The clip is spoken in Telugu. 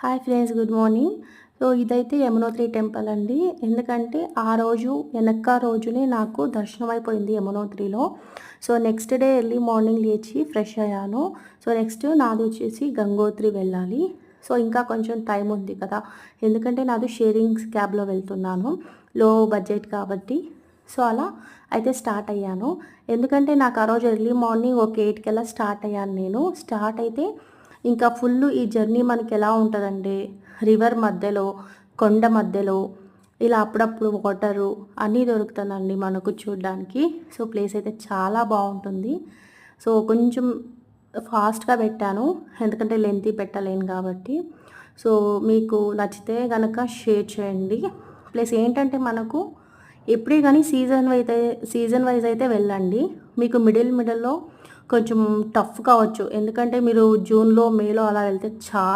Hi friends, good morning. So ఇదైతే యమునోత్రి టెంపుల్ అండి. ఎందుకంటే ఆ రోజు వెనక రోజునే నాకు దర్శనం అయిపోయింది యమునోత్రిలో. So next day early morning లేచి ఫ్రెష్ అయ్యాను. సో నెక్స్ట్ నాది వచ్చేసి గంగోత్రి వెళ్ళాలి. సో ఇంకా కొంచెం టైం ఉంది కదా, ఎందుకంటే నాది షేరింగ్స్ క్యాబ్లో వెళ్తున్నాను, లో బడ్జెట్ కాబట్టి. సో అలా అయితే స్టార్ట్ అయ్యాను. ఎందుకంటే నాకు ఆ రోజు ఎర్లీ మార్నింగ్ ఒక 8 కల్లా స్టార్ట్ అయ్యాను. నేను స్టార్ట్ అయితే ఇంకా ఫుల్లు ఈ జర్నీ మనకి ఎలా ఉంటుందంటే, రివర్ మధ్యలో, కొండ మధ్యలో ఇలా అప్పుడప్పుడు వాటరు అన్నీ దొరుకుతుందండి మనకు చూడడానికి. సో ప్లేస్ అయితే చాలా బాగుంటుంది. సో కొంచెం ఫాస్ట్గా పెట్టాను, ఎందుకంటే లెంతీ పెట్టలేను కాబట్టి. సో మీకు నచ్చితే కనుక షేర్ చేయండి. ప్లస్ ఏంటంటే మనకు ఎప్పుడే కానీ సీజన్ వైజ్ అయితే వెళ్ళండి. మీకు మిడిల్లో కొంచెం టఫ్ కావచ్చు, ఎందుకంటే మీరు జూన్లో మేలో అలా వెళ్తే చాలా